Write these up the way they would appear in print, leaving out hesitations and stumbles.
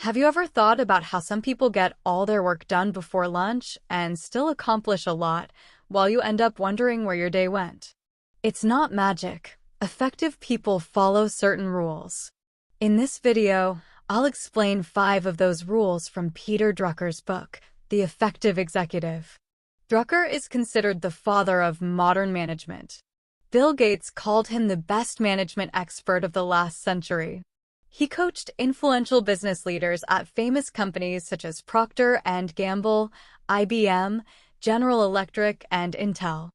Have you ever thought about how some people get all their work done before lunch and still accomplish a lot, while you end up wondering where your day went? It's not magic. Effective people follow certain rules. In this video, I'll explain 5 of those rules from Peter Drucker's book, The Effective Executive. Drucker is considered the father of modern management. Bill Gates called him the best management expert of the last century. He coached influential business leaders at famous companies such as Procter & Gamble, IBM, General Electric, and Intel.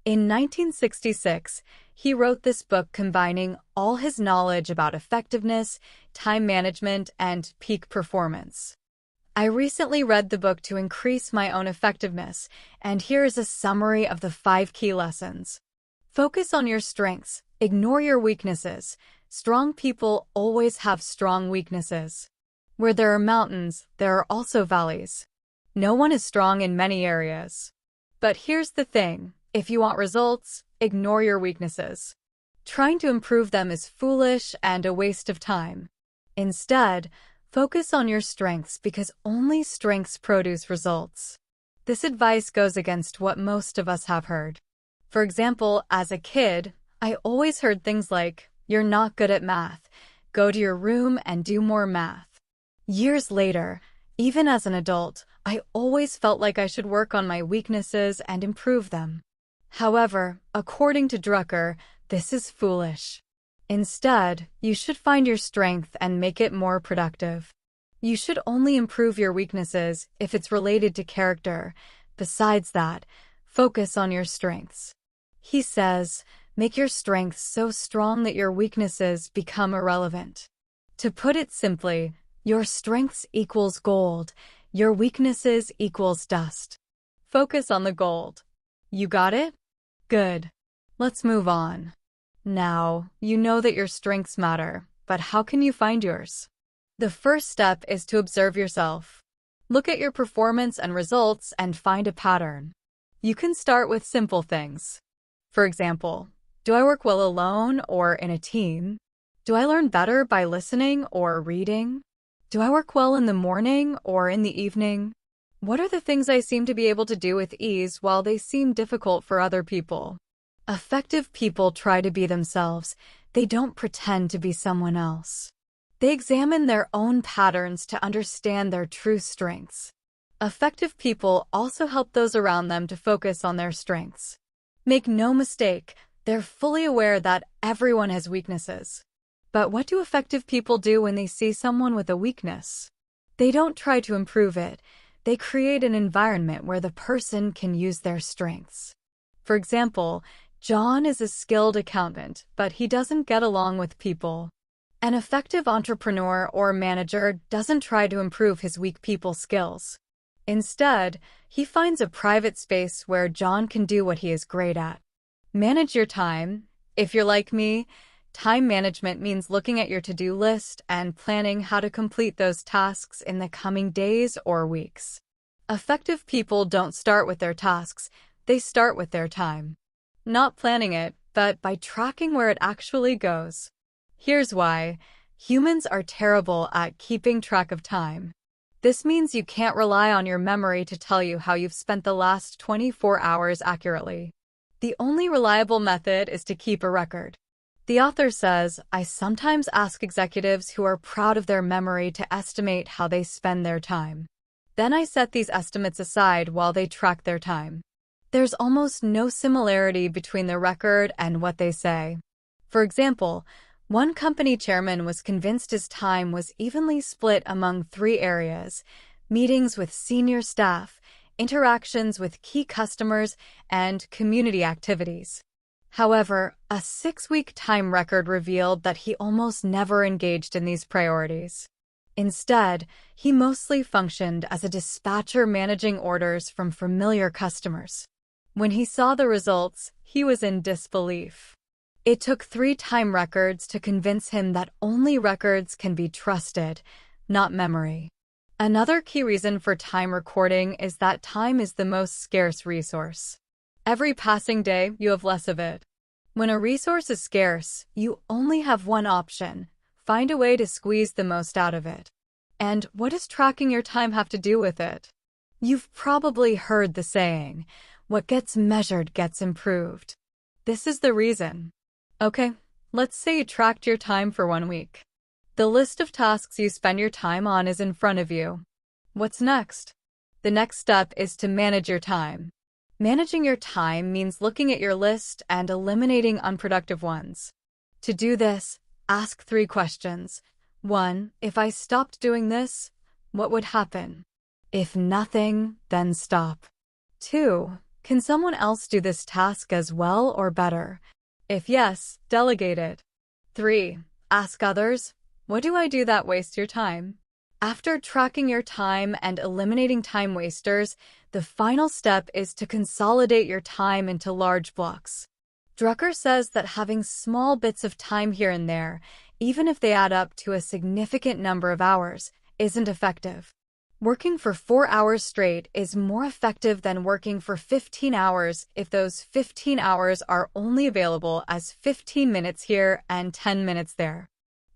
In 1966, he wrote this book combining all his knowledge about effectiveness, time management, and peak performance. I recently read the book to increase my own effectiveness, and here is a summary of the 5 key lessons. Focus on your strengths. Ignore your weaknesses. Strong people always have strong weaknesses. Where there are mountains, there are also valleys. No one is strong in many areas. But here's the thing, if you want results, ignore your weaknesses. Trying to improve them is foolish and a waste of time. Instead, focus on your strengths because only strengths produce results. This advice goes against what most of us have heard. For example, as a kid, I always heard things like, "You're not good at math. Go to your room and do more math." Years later, even as an adult, I always felt like I should work on my weaknesses and improve them. However, according to Drucker, this is foolish. Instead, you should find your strength and make it more productive. You should only improve your weaknesses if it's related to character. Besides that, focus on your strengths. He says, make your strengths so strong that your weaknesses become irrelevant. To put it simply, your strengths equals gold, your weaknesses equals dust. Focus on the gold. You got it? Good. Let's move on. Now, you know that your strengths matter, but how can you find yours? The first step is to observe yourself. Look at your performance and results and find a pattern. You can start with simple things. For example, do I work well alone or in a team? Do I learn better by listening or reading? Do I work well in the morning or in the evening? What are the things I seem to be able to do with ease while they seem difficult for other people? Effective people try to be themselves. They don't pretend to be someone else. They examine their own patterns to understand their true strengths. Effective people also help those around them to focus on their strengths. Make no mistake, they're fully aware that everyone has weaknesses. But what do effective people do when they see someone with a weakness? They don't try to improve it. They create an environment where the person can use their strengths. For example, John is a skilled accountant, but he doesn't get along with people. An effective entrepreneur or manager doesn't try to improve his weak people skills. Instead, he finds a private space where John can do what he is great at. Manage your time. If you're like me, time management means looking at your to-do list and planning how to complete those tasks in the coming days or weeks. Effective people don't start with their tasks, they start with their time. Not planning it, but by tracking where it actually goes. Here's why. Humans are terrible at keeping track of time. This means you can't rely on your memory to tell you how you've spent the last 24 hours accurately. The only reliable method is to keep a record. The author says, I sometimes ask executives who are proud of their memory to estimate how they spend their time. Then I set these estimates aside while they track their time. There's almost no similarity between the record and what they say. For example, one company chairman was convinced his time was evenly split among 3 areas: meetings with senior staff, interactions with key customers, and community activities. However, a 6-week time record revealed that he almost never engaged in these priorities. Instead, he mostly functioned as a dispatcher managing orders from familiar customers. When he saw the results, he was in disbelief. It took 3 time records to convince him that only records can be trusted, not memory. Another key reason for time recording is that time is the most scarce resource. Every passing day, you have less of it. When a resource is scarce, you only have one option: find a way to squeeze the most out of it. And what does tracking your time have to do with it? You've probably heard the saying, what gets measured gets improved. This is the reason. Okay, let's say you tracked your time for 1 week. The list of tasks you spend your time on is in front of you. What's next? The next step is to manage your time. Managing your time means looking at your list and eliminating unproductive ones. To do this, ask 3 questions. 1. If I stopped doing this, what would happen? If nothing, then stop. 2. Can someone else do this task as well or better? If yes, delegate it. 3. Ask others, what do I do that wastes your time? After tracking your time and eliminating time wasters, the final step is to consolidate your time into large blocks. Drucker says that having small bits of time here and there, even if they add up to a significant number of hours, isn't effective. Working for 4 hours straight is more effective than working for 15 hours if those 15 hours are only available as 15 minutes here and 10 minutes there.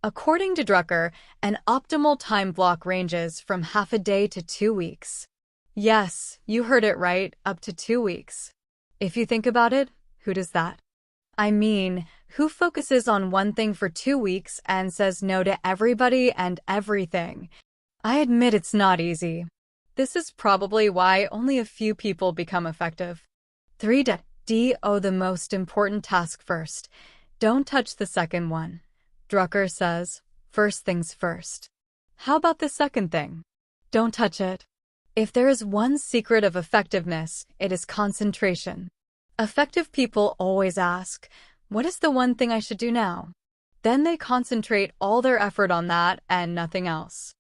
According to Drucker, an optimal time block ranges from half a day to 2 weeks. Yes, you heard it right, up to 2 weeks. If you think about it, who does that? I mean, who focuses on one thing for 2 weeks and says no to everybody and everything? I admit it's not easy. This is probably why only a few people become effective. 3. Do the most important task first. Don't touch the second one. Drucker says, first things first. How about the second thing? Don't touch it. If there is one secret of effectiveness, it is concentration. Effective people always ask, what is the one thing I should do now? Then they concentrate all their effort on that and nothing else.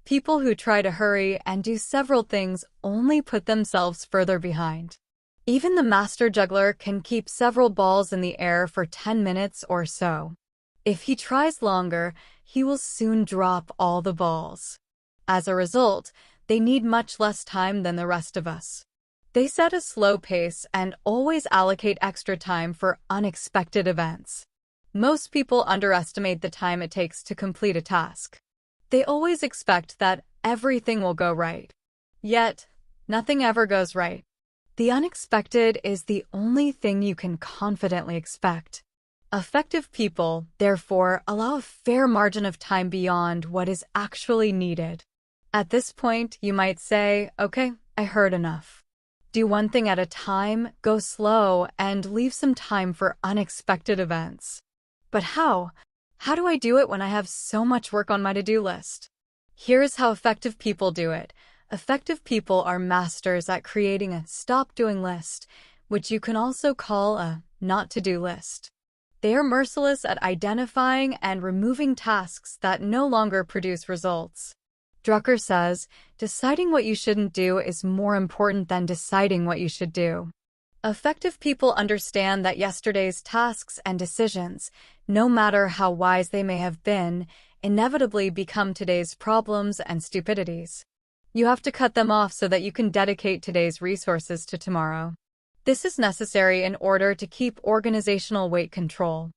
People who try to hurry and do several things only put themselves further behind. Even the master juggler can keep several balls in the air for 10 minutes or so. If he tries longer, he will soon drop all the balls. As a result, they need much less time than the rest of us. They set a slow pace and always allocate extra time for unexpected events. Most people underestimate the time it takes to complete a task. They always expect that everything will go right. Yet, nothing ever goes right. The unexpected is the only thing you can confidently expect. Effective people, therefore, allow a fair margin of time beyond what is actually needed. At this point, you might say, okay, I heard enough. Do one thing at a time, go slow, and leave some time for unexpected events. But how? How do I do it when I have so much work on my to-do list? Here's how effective people do it. Effective people are masters at creating a stop-doing list, which you can also call a not-to-do list. They are merciless at identifying and removing tasks that no longer produce results. Drucker says, deciding what you shouldn't do is more important than deciding what you should do. Effective people understand that yesterday's tasks and decisions, no matter how wise they may have been, inevitably become today's problems and stupidities. You have to cut them off so that you can dedicate today's resources to tomorrow. This is necessary in order to keep organizational weight control.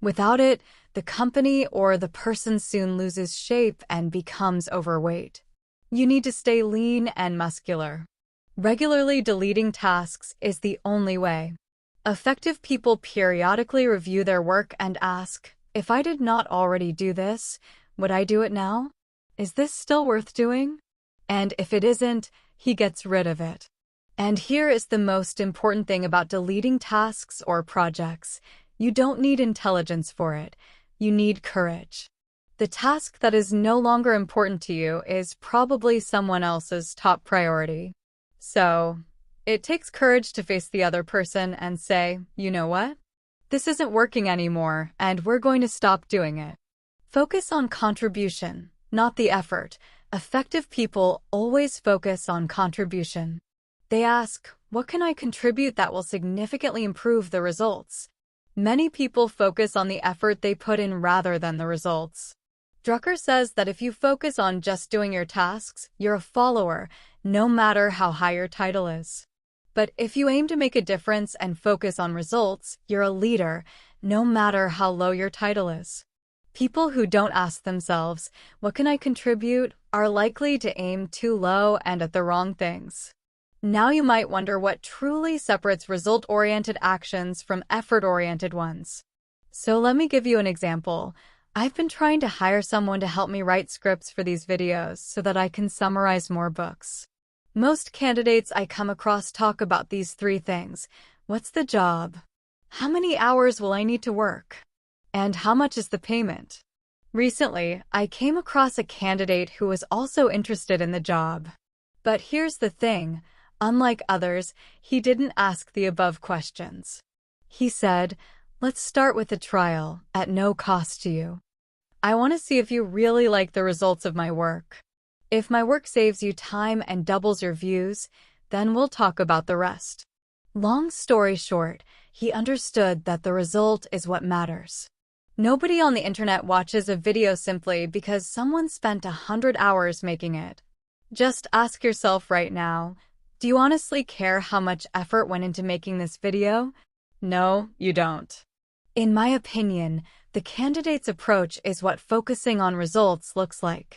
Without it, the company or the person soon loses shape and becomes overweight. You need to stay lean and muscular. Regularly deleting tasks is the only way. Effective people periodically review their work and ask, if I did not already do this, would I do it now? Is this still worth doing? And if it isn't, he gets rid of it. And here is the most important thing about deleting tasks or projects. You don't need intelligence for it. You need courage. The task that is no longer important to you is probably someone else's top priority. So, it takes courage to face the other person and say, you know what? This isn't working anymore, and we're going to stop doing it. Focus on contribution, not the effort. Effective people always focus on contribution. They ask, what can I contribute that will significantly improve the results? Many people focus on the effort they put in rather than the results. Drucker says that if you focus on just doing your tasks, you're a follower, no matter how high your title is. But if you aim to make a difference and focus on results, you're a leader, no matter how low your title is. People who don't ask themselves, "What can I contribute?" are likely to aim too low and at the wrong things. Now you might wonder what truly separates result-oriented actions from effort-oriented ones. So let me give you an example. I've been trying to hire someone to help me write scripts for these videos so that I can summarize more books. Most candidates I come across talk about these three things. What's the job? How many hours will I need to work? And how much is the payment? Recently, I came across a candidate who was also interested in the job. But here's the thing, unlike others, he didn't ask the above questions. He said, "Let's start with a trial, at no cost to you. I want to see if you really like the results of my work. If my work saves you time and doubles your views, then we'll talk about the rest." Long story short, he understood that the result is what matters. Nobody on the internet watches a video simply because someone spent 100 hours making it. Just ask yourself right now, do you honestly care how much effort went into making this video? No, you don't. In my opinion, the candidate's approach is what focusing on results looks like.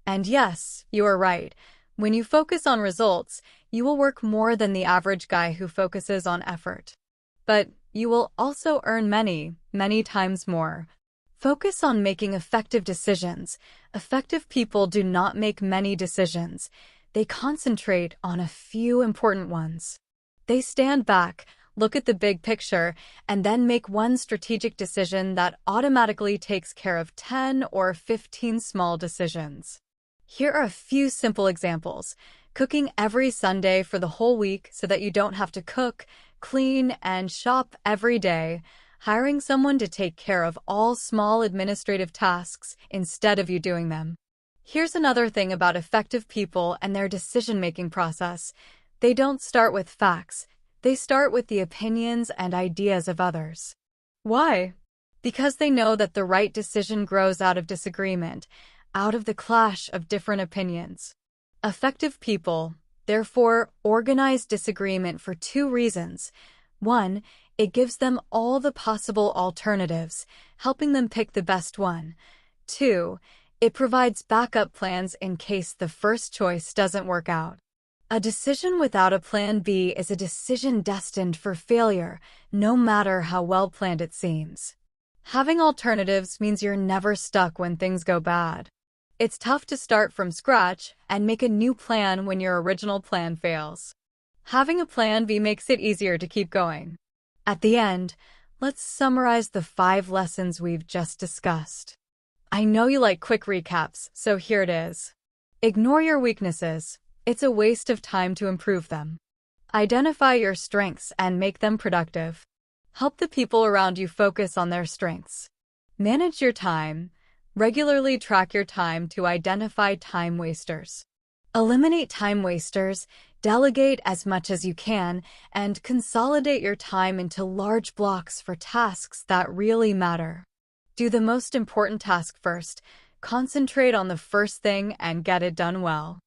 And yes, you are right. When you focus on results, you will work more than the average guy who focuses on effort. But you will also earn many, many times more. Focus on making effective decisions. Effective people do not make many decisions. They concentrate on a few important ones. They stand back, look at the big picture, and then make one strategic decision that automatically takes care of 10 or 15 small decisions. Here are a few simple examples. Cooking every Sunday for the whole week so that you don't have to cook, clean, and shop every day. Hiring someone to take care of all small administrative tasks instead of you doing them. Here's another thing about effective people and their decision-making process. They don't start with facts. They start with the opinions and ideas of others. Why? Because they know that the right decision grows out of disagreement, out of the clash of different opinions. Effective people, therefore, organize disagreement for two reasons. One, it gives them all the possible alternatives, helping them pick the best one. Two, it provides backup plans in case the first choice doesn't work out. A decision without a plan B is a decision destined for failure, no matter how well planned it seems. Having alternatives means you're never stuck when things go bad. It's tough to start from scratch and make a new plan when your original plan fails. Having a plan B makes it easier to keep going. At the end, let's summarize the 5 lessons we've just discussed. I know you like quick recaps, so here it is. Ignore your weaknesses. It's a waste of time to improve them. Identify your strengths and make them productive. Help the people around you focus on their strengths. Manage your time. Regularly track your time to identify time wasters. Eliminate time wasters, delegate as much as you can, and consolidate your time into large blocks for tasks that really matter. Do the most important task first. Concentrate on the first thing and get it done well.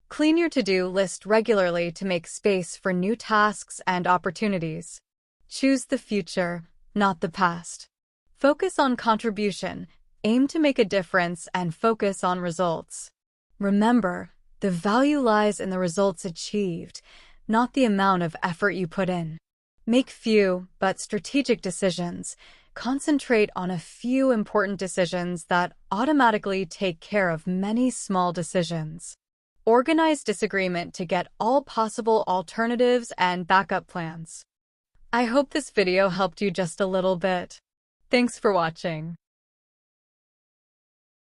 Clean your to-do list regularly to make space for new tasks and opportunities. Choose the future, not the past. Focus on contribution. Aim to make a difference and focus on results. Remember, the value lies in the results achieved, not the amount of effort you put in. Make few, but strategic decisions. Concentrate on a few important decisions that automatically take care of many small decisions. Organize disagreement to get all possible alternatives and backup plans. I hope this video helped you just a little bit. Thanks for watching.